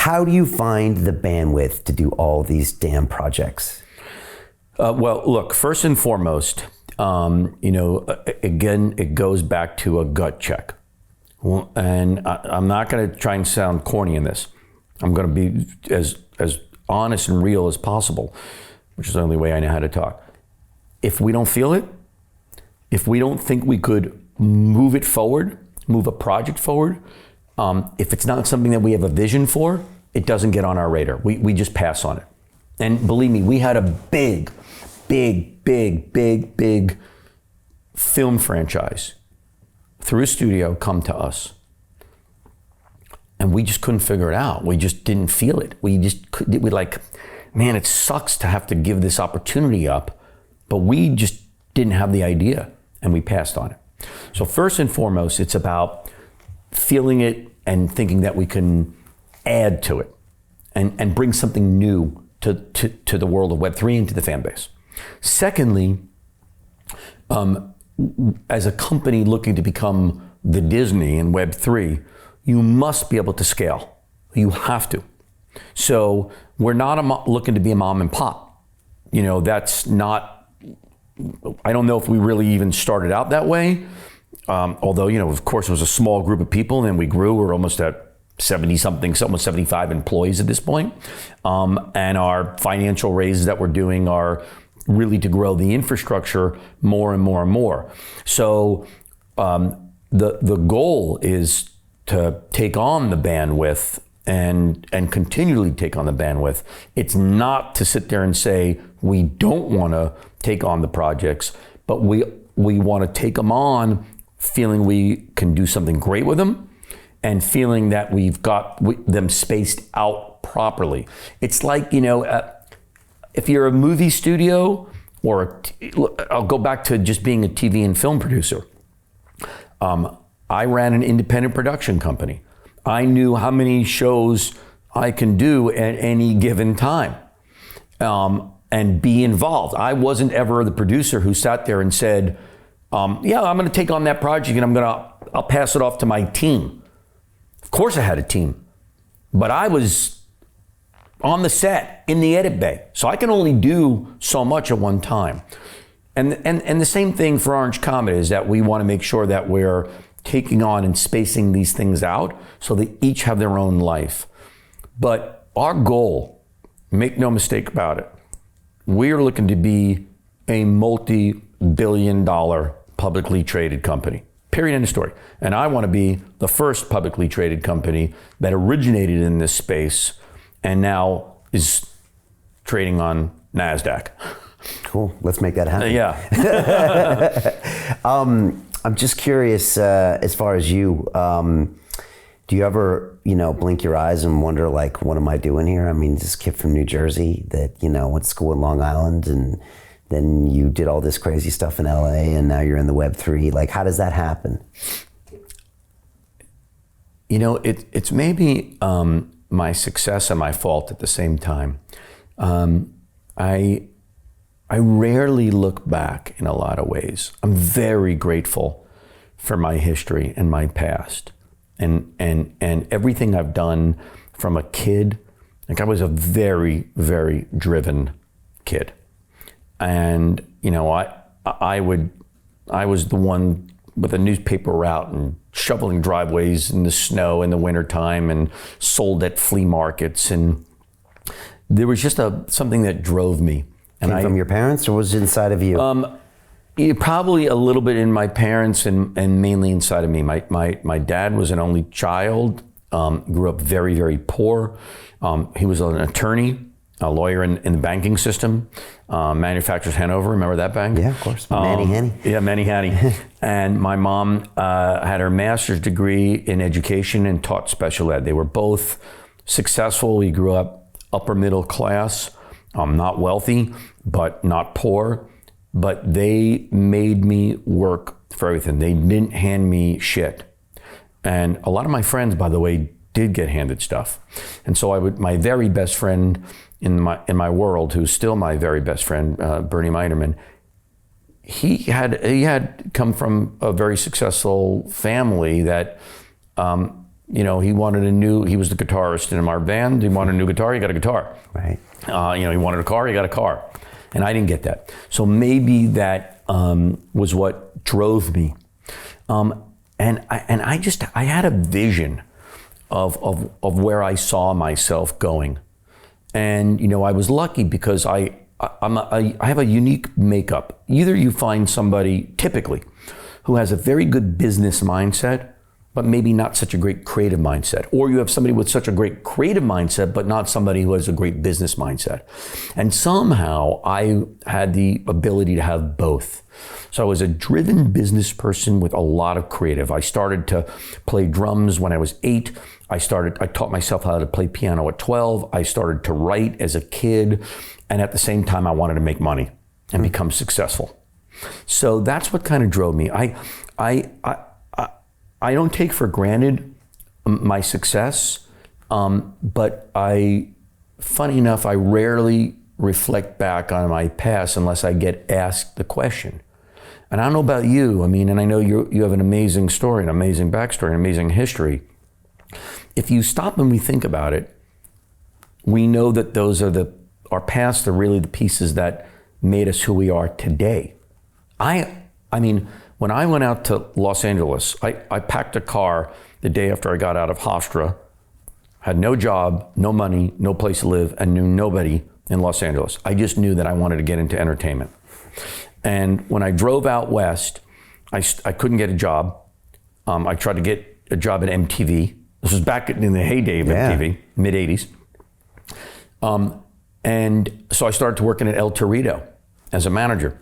How do you find the bandwidth to do all these damn projects? Well, look, first and foremost, again, it goes back to a gut check. And I'm not going to try and sound corny in this. I'm going to be as honest and real as possible, which is the only way I know how to talk. If we don't feel it, if we don't think we could move it forward, move a project forward, if it's not something that we have a vision for, it doesn't get on our radar. We just pass on it. And believe me, we had a big film franchise through a studio come to us. And we just couldn't figure it out. We just didn't feel it. We like, man, it sucks to have to give this opportunity up, but we just didn't have the idea and we passed on it. So first and foremost, it's about feeling it and thinking that we can add to it and bring something new to the world of Web3 and to the fan base. Secondly, as a company looking to become the Disney in Web3, you must be able to scale. You have to. So we're not looking to be a mom and pop. That's not, I don't know if we really even started out that way. Although, of course, it was a small group of people and then we grew. We're almost at 70 something, almost 75 employees at this point. And our financial raises that we're doing are really to grow the infrastructure more and more and more. So the goal is to take on the bandwidth and continually take on the bandwidth. It's not to sit there and say we don't want to take on the projects, but we want to take them on feeling we can do something great with them and feeling that we've got them spaced out properly. It's like, if you're a movie studio I'll go back to just being a TV and film producer. I ran an independent production company. I knew how many shows I can do at any given time and be involved. I wasn't ever the producer who sat there and said, yeah, I'm going to take on that project and I'll pass it off to my team. Of course I had a team, but I was on the set in the edit bay. So I can only do so much at one time. And the same thing for Orange Comet is that we want to make sure that we're taking on and spacing these things out so they each have their own life. But our goal, make no mistake about it, we're looking to be a multi-billion-dollar publicly traded company. Period, end of story. And I want to be the first publicly traded company that originated in this space and now is trading on NASDAQ. Cool, let's make that happen. Yeah. I'm just curious, as far as you, do you ever, blink your eyes and wonder, like, what am I doing here? I mean, this kid from New Jersey that, went to school in Long Island and then you did all this crazy stuff in LA and now you're in the Web3. Like, how does that happen? It's maybe my success and my fault at the same time. I rarely look back in a lot of ways. I'm very grateful for my history and my past and everything I've done from a kid. Like, I was a very, very driven kid. And, I was the one with a newspaper route and shoveling driveways in the snow in the wintertime and sold at flea markets. And there was just something that drove me. And from your parents, or was it inside of you? Probably a little bit in my parents and mainly inside of me. My dad was an only child, grew up very, very poor. He was an attorney, a lawyer in the banking system, Manufacturers Hanover, remember that bank? Yeah, of course, Manny Hanny. Yeah, Manny Hanny. And my mom had her master's degree in education and taught special ed. They were both successful. We grew up upper middle class, not wealthy, but not poor. But they made me work for everything. They didn't hand me shit. And a lot of my friends, by the way, did get handed stuff. And so my very best friend in my world, who's still my very best friend, Bernie Meiderman, he had come from a very successful family that he was the guitarist in our band. He wanted a new guitar, he got a guitar. Right. He wanted a car, he got a car. And I didn't get that. So maybe that was what drove me. And I had a vision of where I saw myself going. And, I was lucky because I have a unique makeup. Either you find somebody, typically, who has a very good business mindset, but maybe not such a great creative mindset. Or you have somebody with such a great creative mindset, but not somebody who has a great business mindset. And somehow I had the ability to have both. So I was a driven business person with a lot of creative. I started to play drums when I was 8. I taught myself how to play piano at 12. I started to write as a kid. And at the same time, I wanted to make money and become successful. So that's what kind of drove me. I don't take for granted my success, but funny enough, I rarely reflect back on my past unless I get asked the question. And I don't know about you, and I know you have an amazing story, an amazing backstory, an amazing history. If you stop and we think about it, we know that those are our past are really the pieces that made us who we are today. When I went out to Los Angeles, I packed a car the day after I got out of Hofstra, had no job, no money, no place to live, and knew nobody in Los Angeles. I just knew that I wanted to get into entertainment. And when I drove out west, I couldn't get a job. I tried to get a job at MTV. This was back in the heyday of MTV, mid-'80s. And so I started to working at El Torito as a manager.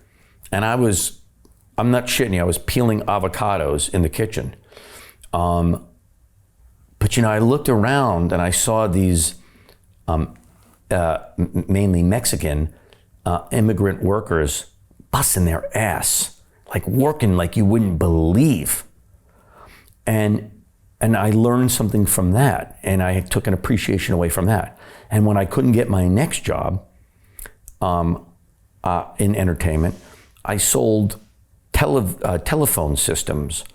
And I'm not shitting you, I was peeling avocados in the kitchen. But I looked around and I saw these mainly Mexican immigrant workers busting their ass, like working like you wouldn't believe. And I learned something from that, and I took an appreciation away from that. And when I couldn't get my next job in entertainment, I sold telephone systems,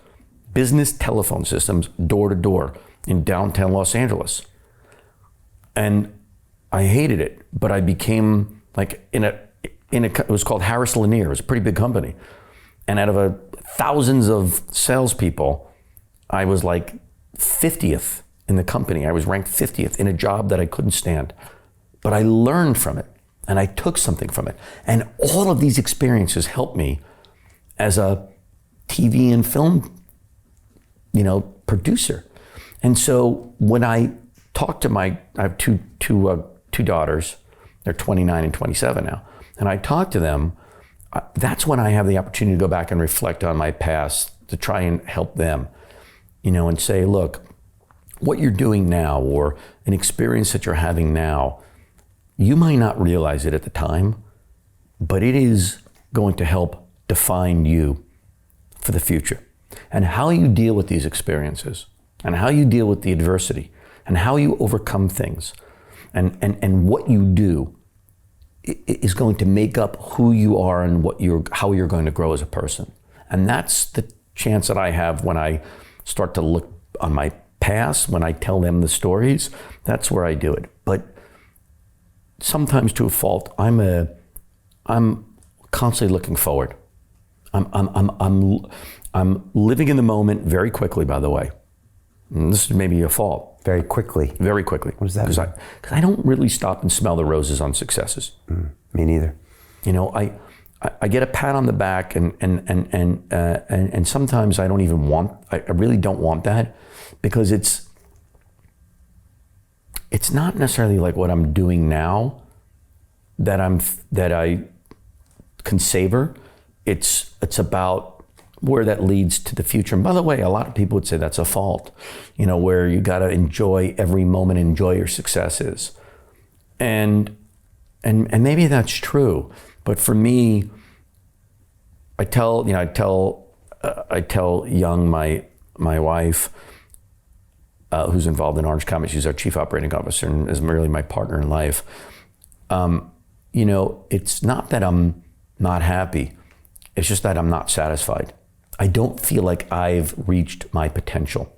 business telephone systems, door to door in downtown Los Angeles. And I hated it, but I became it was called Harris Lanier. It was a pretty big company. And out of thousands of salespeople, I was like 50th in the company. I was ranked 50th in a job that I couldn't stand. But I learned from it, and I took something from it. And all of these experiences helped me as a TV and film, producer. And so when I talk to I have two daughters, they're 29 and 27 now, and I talk to them, that's when I have the opportunity to go back and reflect on my past to try and help them, and say, look, what you're doing now or an experience that you're having now, you might not realize it at the time, but it is going to help define you for the future. And how you deal with these experiences, and how you deal with the adversity, and how you overcome things, and what you do is going to make up who you are and how you're going to grow as a person. And that's the chance that I have when I start to look on my past, when I tell them the stories. That's where I do it. But sometimes to a fault, I'm constantly looking forward. I'm living in the moment very quickly, by the way. And this is maybe a fault. Very quickly? Very quickly. What does that mean? Because I don't really stop and smell the roses on successes. Me neither. I get a pat on the back, and sometimes I don't even I really don't want that, because it's not necessarily like what I'm doing now that I can savor. It's about where that leads to the future. And by the way, a lot of people would say that's a fault, where you got to enjoy every moment, enjoy your successes. And maybe that's true. But for me, I tell Young, my wife, who's involved in Orange Comet, she's our chief operating officer and is really my partner in life. It's not that I'm not happy. It's just that I'm not satisfied. I don't feel like I've reached my potential.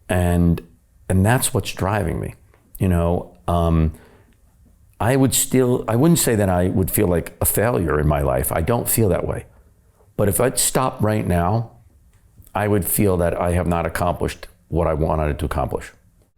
And that's what's driving me. You know, I wouldn't say that I would feel like a failure in my life. I don't feel that way. But if I'd stop right now, I would feel that I have not accomplished what I wanted to accomplish.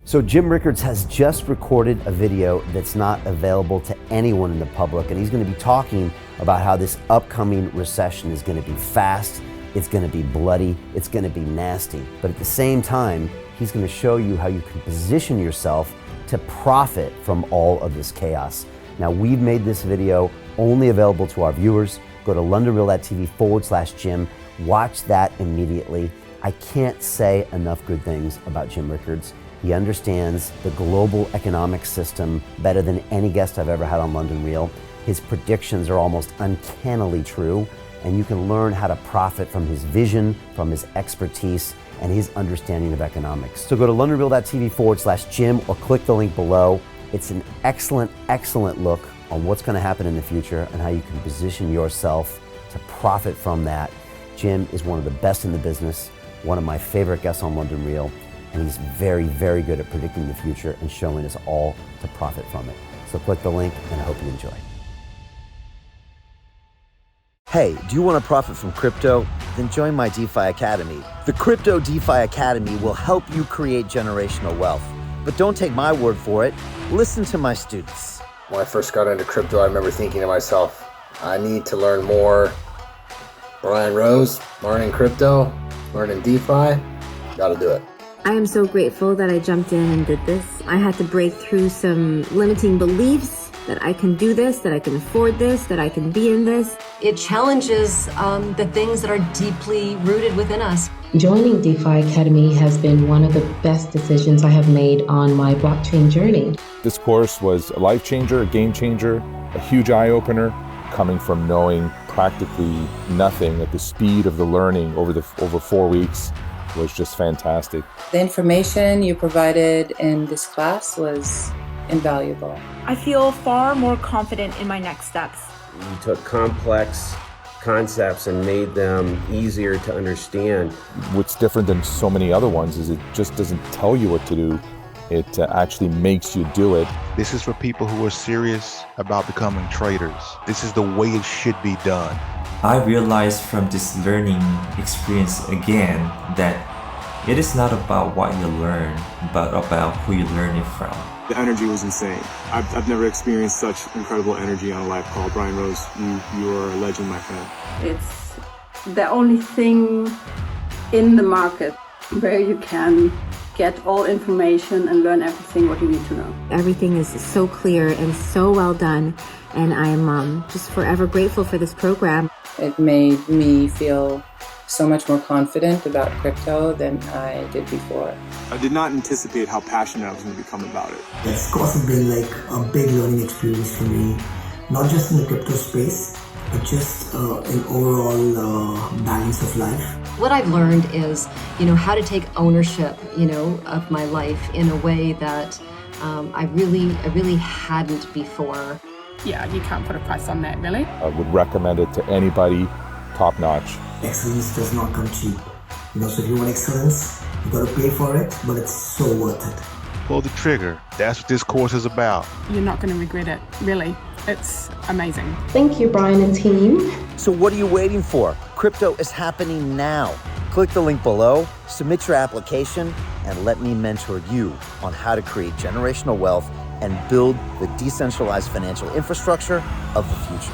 So Jim Rickards has just recorded a video that's not available to anyone in the public, and he's going to be talking about how this upcoming recession is going to be fast, it's going to be bloody, it's going to be nasty. But at the same time, he's going to show you how you can position yourself to profit from all of this chaos. Now, we've made this video only available to our viewers. Go to londonreal.tv/Jim. Watch that immediately. I can't say enough good things about Jim Rickards. He understands the global economic system better than any guest I've ever had on London Real. His predictions are almost uncannily true, and you can learn how to profit from his vision, from his expertise, and his understanding of economics. So go to londonreal.tv/Jim or click the link below. It's an excellent, excellent look on what's going to happen in the future and how you can position yourself to profit from that. Jim is one of the best in the business, one of my favorite guests on London Real, and he's very, very good at predicting the future and showing us all to profit from it. So click the link, and I hope you enjoy. Hey, do you want to profit from crypto? Then join my DeFi Academy. The Crypto DeFi Academy will help you create generational wealth. But don't take my word for it. Listen to my students. When I first got into crypto, I remember thinking to myself, I need to learn more. Brian Rose, learning crypto, learning DeFi, gotta do it. I am so grateful that I jumped in and did this. I had to break through some limiting beliefs that I can do this, that I can afford this, that I can be in this. It challenges the things that are deeply rooted within us. Joining DeFi Academy has been one of the best decisions I have made on my blockchain journey. This course was a life changer, a game changer, a huge eye-opener, coming from knowing practically nothing at the speed of the learning over 4 weeks was just fantastic. The information you provided in this class was invaluable. I feel far more confident in my next steps. You took complex concepts and made them easier to understand. What's different than so many other ones is it just doesn't tell you what to do. It actually makes you do it. This is for people who are serious about becoming traders. This is the way it should be done. I realized from this learning experience again that it is not about what you learn, but about who you learn it from. The energy was insane. I've never experienced such incredible energy on a live call. Brian Rose, you are a legend, my friend. It's the only thing in the market where you can get all information and learn everything what you need to know. Everything is so clear and so well done, and I am just forever grateful for this program. It made me feel so much more confident about crypto than I did before. I did not anticipate how passionate I was going to become about it. It's also been like a big learning experience for me, not just in the crypto space, but just in overall balance of life. What I've learned is, how to take ownership, of my life in a way that I really hadn't before. Yeah, you can't put a price on that, really. I would recommend it to anybody, top notch. Excellence does not come cheap. So if you want excellence, you got to pay for it, but it's so worth it. Pull the trigger. That's what this course is about. You're not going to regret it, really. It's amazing. Thank you, Brian and team. So what are you waiting for? Crypto is happening now. Click the link below, submit your application, and let me mentor you on how to create generational wealth and build the decentralized financial infrastructure of the future.